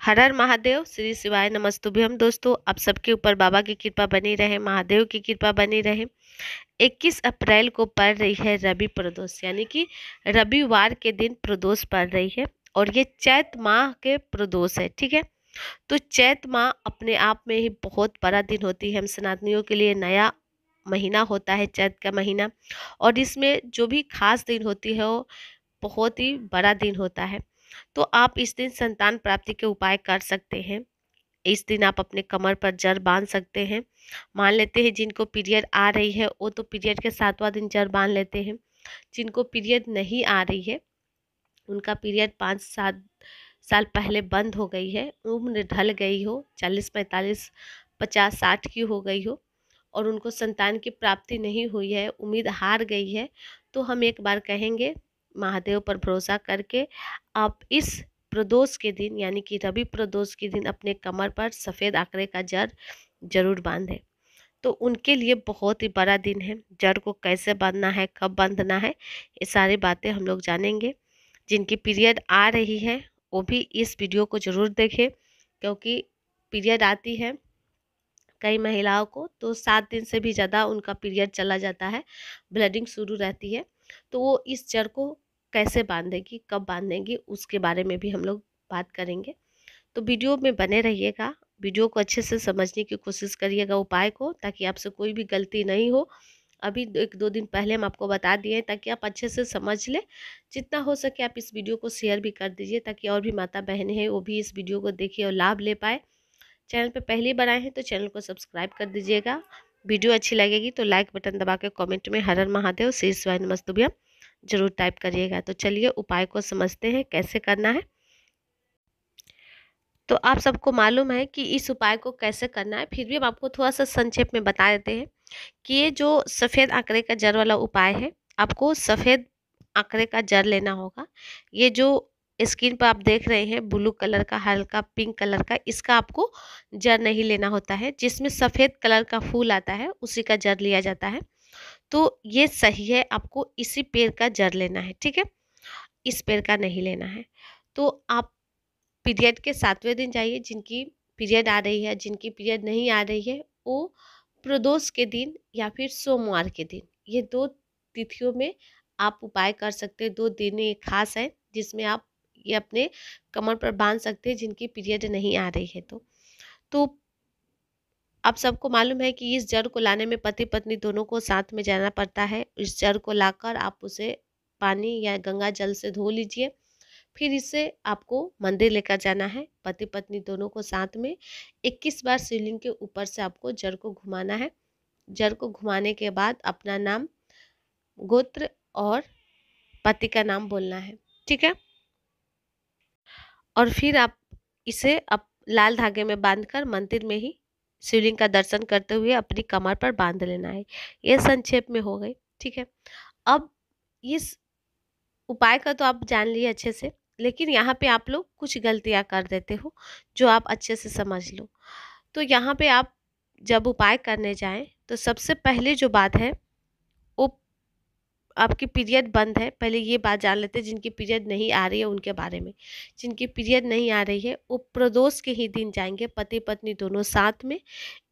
हर हर महादेव, श्री शिवाय नमस्तुभ्यम। दोस्तों, आप सबके ऊपर बाबा की कृपा बनी रहे, महादेव की कृपा बनी रहे। 21 अप्रैल को पड़ रही है रवि प्रदोष, यानी कि रविवार के दिन प्रदोष पड़ रही है और ये चैत माह के प्रदोष है। ठीक है, तो चैत माह अपने आप में ही बहुत बड़ा दिन होती है। हम सनातनियों के लिए नया महीना होता है चैत का महीना, और इसमें जो भी खास दिन होती है वो बहुत ही बड़ा दिन होता है। तो आप इस दिन संतान प्राप्ति के उपाय कर सकते हैं। इस दिन आप अपने कमर पर जर बांध सकते हैं। मान लेते हैं जिनको पीरियड आ रही है वो तो पीरियड के 7वां दिन जर बांध लेते हैं। जिनको पीरियड नहीं आ रही है, उनका पीरियड 5-7 साल पहले बंद हो गई है, उम्र ढल गई हो, 40-45, 50-60 की हो गई हो और उनको संतान की प्राप्ति नहीं हुई है, उम्मीद हार गई है, तो हम एक बार कहेंगे महादेव पर भरोसा करके आप इस प्रदोष के दिन, यानी कि रवि प्रदोष के दिन, अपने कमर पर सफ़ेद आंकड़े का जर जरूर बांधें। तो उनके लिए बहुत ही बड़ा दिन है। जड़ को कैसे बांधना है, कब बांधना है, ये सारी बातें हम लोग जानेंगे। जिनकी पीरियड आ रही है वो भी इस वीडियो को ज़रूर देखें, क्योंकि पीरियड आती है कई महिलाओं को तो 7 दिन से भी ज़्यादा उनका पीरियड चला जाता है, ब्लीडिंग शुरू रहती है। तो वो इस जड़ को कैसे बांधेगी, कब बांधेगी, उसके बारे में भी हम लोग बात करेंगे। तो वीडियो में बने रहिएगा, वीडियो को अच्छे से समझने की कोशिश करिएगा उपाय को, ताकि आपसे कोई भी गलती नहीं हो। अभी 1-2 दिन पहले हम आपको बता दिए ताकि आप अच्छे से समझ लें। जितना हो सके आप इस वीडियो को शेयर भी कर दीजिए, ताकि और भी माता बहनें हैं वो भी इस वीडियो को देखिए और लाभ ले पाए। चैनल पे पहली बार आए हैं तो चैनल को सब्सक्राइब कर दीजिएगा। वीडियो अच्छी लगेगी तो लाइक बटन दबा के कमेंट में हर हर महादेव, श्री शिवाय नमस्तुभ्यम जरूर टाइप करिएगा। तो चलिए उपाय को समझते हैं कैसे करना है। तो आप सबको मालूम है कि इस उपाय को कैसे करना है, फिर भी हम आपको थोड़ा सा संक्षेप में बता देते हैं कि ये जो सफ़ेद आंकड़े का जर वाला उपाय है, आपको सफ़ेद आंकड़े का जर लेना होगा। ये जो स्क्रीन पर आप देख रहे हैं ब्लू कलर का, हल्का पिंक कलर का, इसका आपको जर नहीं लेना होता है। जिसमें सफ़ेद कलर का फूल आता है उसी का जर लिया जाता है। तो ये सही है, आपको इसी पेड़ का जर लेना है। ठीक है, इस पेड़ का नहीं लेना है। तो आप पीरियड के 7वें दिन जाइए। जिनकी पीरियड आ रही है, जिनकी पीरियड नहीं आ रही है, वो प्रदोष के दिन या फिर सोमवार के दिन, ये 2 तिथियों में आप उपाय कर सकते हैं। 2 दिन ये खास है जिसमें आप ये अपने कमर पर बांध सकते हैं जिनकी पीरियड नहीं आ रही है। तो आप सबको मालूम है कि इस जड़ को लाने में पति पत्नी दोनों को साथ में जाना पड़ता है। इस जड़ को लाकर आप उसे पानी या गंगा जल से धो लीजिए। फिर इसे आपको मंदिर लेकर जाना है, पति पत्नी दोनों को साथ में। 21 बार शिवलिंग के ऊपर से आपको जड़ को घुमाना है। जड़ को घुमाने के बाद अपना नाम, गोत्र और पति का नाम बोलना है। ठीक है, और फिर आप इसे लाल धागे में बांधकर मंदिर में ही शिवलिंग का दर्शन करते हुए अपनी कमर पर बांध लेना है। यह संक्षेप में हो गई। ठीक है, अब इस उपाय का तो आप जान लिए अच्छे से, लेकिन यहाँ पे आप लोग कुछ गलतियाँ कर देते हो जो आप अच्छे से समझ लो। तो यहाँ पे आप जब उपाय करने जाएं तो सबसे पहले जो बात है वो आपकी पीरियड बंद है, पहले ये बात जान लेते हैं। जिनकी पीरियड नहीं आ रही है उनके बारे में, जिनकी पीरियड नहीं आ रही है वो प्रदोष के ही दिन जाएंगे, पति पत्नी दोनों साथ में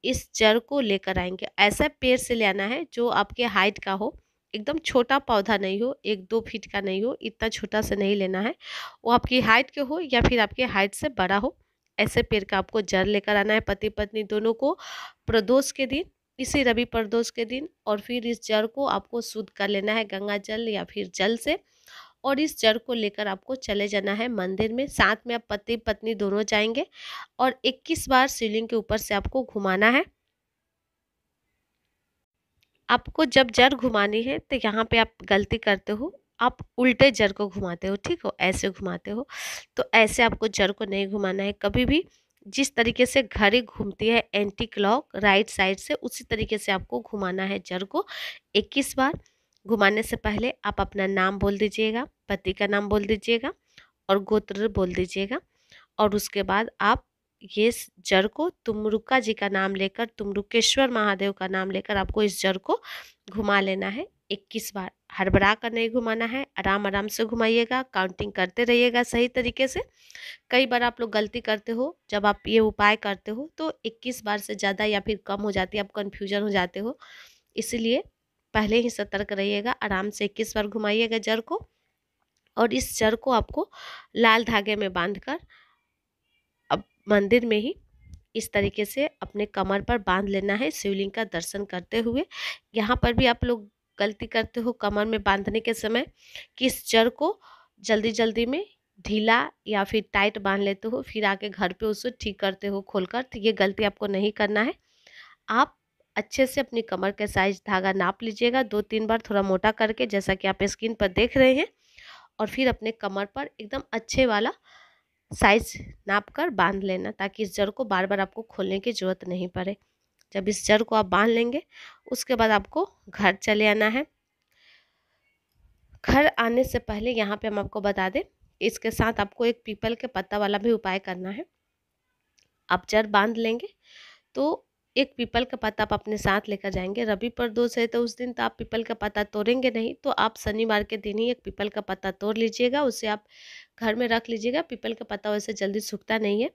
इस जड़ को लेकर आएंगे। ऐसा पेड़ से ले आना है जो आपके हाइट का हो, एकदम छोटा पौधा नहीं हो, 1-2 फीट का नहीं हो, इतना छोटा से नहीं लेना है। वो आपकी हाइट के हो या फिर आपके हाइट से बड़ा हो, ऐसे पेड़ का आपको जड़ लेकर आना है पति पत्नी दोनों को प्रदोष के दिन, इसी रवि प्रदोष के दिन। और फिर इस जड़ को आपको शुद्ध कर लेना है गंगा जल या फिर जल से, और इस जड़ को लेकर आपको चले जाना है मंदिर में। साथ में आप पति पत्नी दोनों जाएंगे और 21 बार शिवलिंग के ऊपर से आपको घुमाना है। आपको जब जड़ घुमानी है तो यहाँ पे आप गलती करते हो, आप उल्टे जड़ को घुमाते हो। ठीक हो, ऐसे घुमाते हो, तो ऐसे आपको जड़ को नहीं घुमाना है कभी भी। जिस तरीके से घड़ी घूमती है एंटी क्लॉक राइट साइड से, उसी तरीके से आपको घुमाना है जड़ को 21 बार। घुमाने से पहले आप अपना नाम बोल दीजिएगा, पति का नाम बोल दीजिएगा और गोत्र बोल दीजिएगा। और उसके बाद आप ये जड़ को तुमरुका जी का नाम लेकर, तुमरुकेश्वर महादेव का नाम लेकर आपको इस जड़ को घुमा लेना है। 21 बार। हड़बड़ा कर नहीं घुमाना है, आराम आराम से घुमाइएगा, काउंटिंग करते रहिएगा सही तरीके से। कई बार आप लोग गलती करते हो, जब आप ये उपाय करते हो तो 21 बार से ज़्यादा या फिर कम हो जाती है, आप कन्फ्यूजन हो जाते हो। इसीलिए पहले ही सतर्क रहिएगा, आराम से 21 बार घुमाइएगा जड़ को। और इस जड़ को आपको लाल धागे में बांधकर अब मंदिर में ही इस तरीके से अपने कमर पर बांध लेना है, शिवलिंग का दर्शन करते हुए। यहाँ पर भी आप लोग गलती करते हो कमर में बांधने के समय कि इस जड़ को जल्दी जल्दी में ढीला या फिर टाइट बांध लेते हो, फिर आके घर पे उसे ठीक करते हो खोलकर। तो ये गलती आपको नहीं करना है। आप अच्छे से अपनी कमर के साइज धागा नाप लीजिएगा 2-3 बार, थोड़ा मोटा करके, जैसा कि आप स्क्रीन पर देख रहे हैं। और फिर अपने कमर पर एकदम अच्छे वाला साइज नाप कर बांध लेना, ताकि इस जड़ को बार बार आपको खोलने की ज़रूरत नहीं पड़े। जब इस जड़ को आप बांध लेंगे, उसके बाद आपको घर चले आना है। घर आने से पहले यहाँ पे हम आपको बता दें, इसके साथ आपको एक पीपल के पत्ता वाला भी उपाय करना है। आप जड़ बांध लेंगे तो एक पीपल का पत्ता आप अपने साथ लेकर जाएंगे। रवि प्रदोष है तो उस दिन तो आप पीपल का पत्ता तोड़ेंगे नहीं, तो आप शनिवार के दिन ही एक पीपल का पत्ता तोड़ लीजिएगा, उसे आप घर में रख लीजिएगा। पीपल का पत्ता वैसे जल्दी सूखता नहीं है,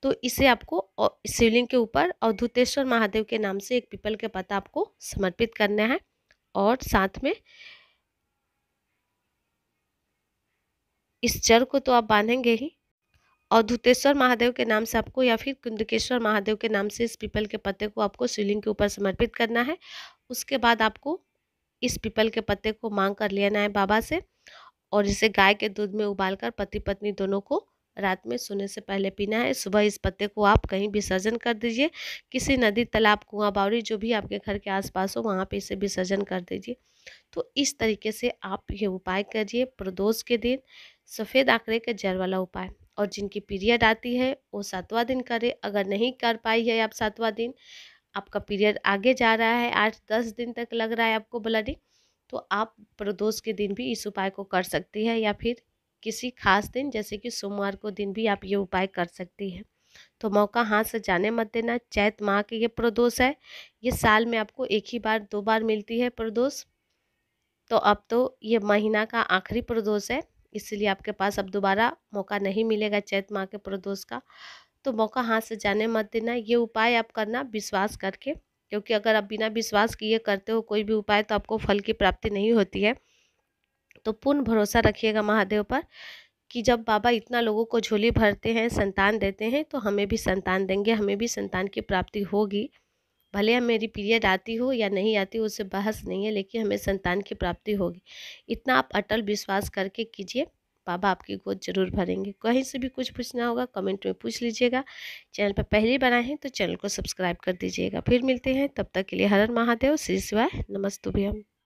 तो इसे आपको शिवलिंग के ऊपर अवधूतेश्वर महादेव के नाम से एक पीपल के पत्ता आपको समर्पित करना है। और साथ में इस जड़ को तो आप बांधेंगे ही, अवधूतेश्वर महादेव के नाम से आपको या फिर कुंडकेश्वर महादेव के नाम से इस पीपल के पत्ते को आपको शिवलिंग के ऊपर समर्पित करना है। उसके बाद आपको इस पीपल के पत्ते को मांग कर लेना है बाबा से, और इसे गाय के दूध में उबालकर पति पत्नी दोनों को रात में सोने से पहले पीना है। सुबह इस पत्ते को आप कहीं विसर्जन कर दीजिए, किसी नदी, तालाब, कुआं, बावड़ी जो भी आपके घर के आसपास हो वहाँ पे इसे विसर्जन कर दीजिए। तो इस तरीके से आप ये उपाय करिए प्रदोष के दिन, सफ़ेद आंकड़े के जड़ वाला उपाय। और जिनकी पीरियड आती है वो 7वां दिन करे। अगर नहीं कर पाई है आप 7वां दिन, आपका पीरियड आगे जा रहा है, 8-10 दिन तक लग रहा है आपको ब्लडिंग, तो आप प्रदोष के दिन भी इस उपाय को कर सकती है, या फिर किसी खास दिन जैसे कि सोमवार को दिन भी आप ये उपाय कर सकती है। तो मौका हाथ से जाने मत देना। चैत माह के ये प्रदोष है, ये साल में आपको 1 ही बार 2 बार मिलती है प्रदोष। तो अब तो ये महीना का आखिरी प्रदोष है, इसलिए आपके पास अब दोबारा मौका नहीं मिलेगा चैत माह के प्रदोष का। तो मौका हाथ से जाने मत देना। ये उपाय आप करना विश्वास करके, क्योंकि अगर आप बिना विश्वास किए करते हो कोई भी उपाय तो आपको फल की प्राप्ति नहीं होती है। तो पूर्ण भरोसा रखिएगा महादेव पर कि जब बाबा इतना लोगों को झोली भरते हैं, संतान देते हैं, तो हमें भी संतान देंगे, हमें भी संतान की प्राप्ति होगी। भले हम मेरी पीरियड आती हो या नहीं आती, उससे बहस नहीं है, लेकिन हमें संतान की प्राप्ति होगी। इतना आप अटल विश्वास करके कीजिए, बाबा आपकी गोद जरूर भरेंगे। कहीं से भी कुछ पूछना होगा कमेंट में पूछ लीजिएगा। चैनल पर पहली बार आए हैं तो चैनल को सब्सक्राइब कर दीजिएगा। फिर मिलते हैं, तब तक के लिए हर हर महादेव, श्री शिवाय, नमस्तुभ्यम।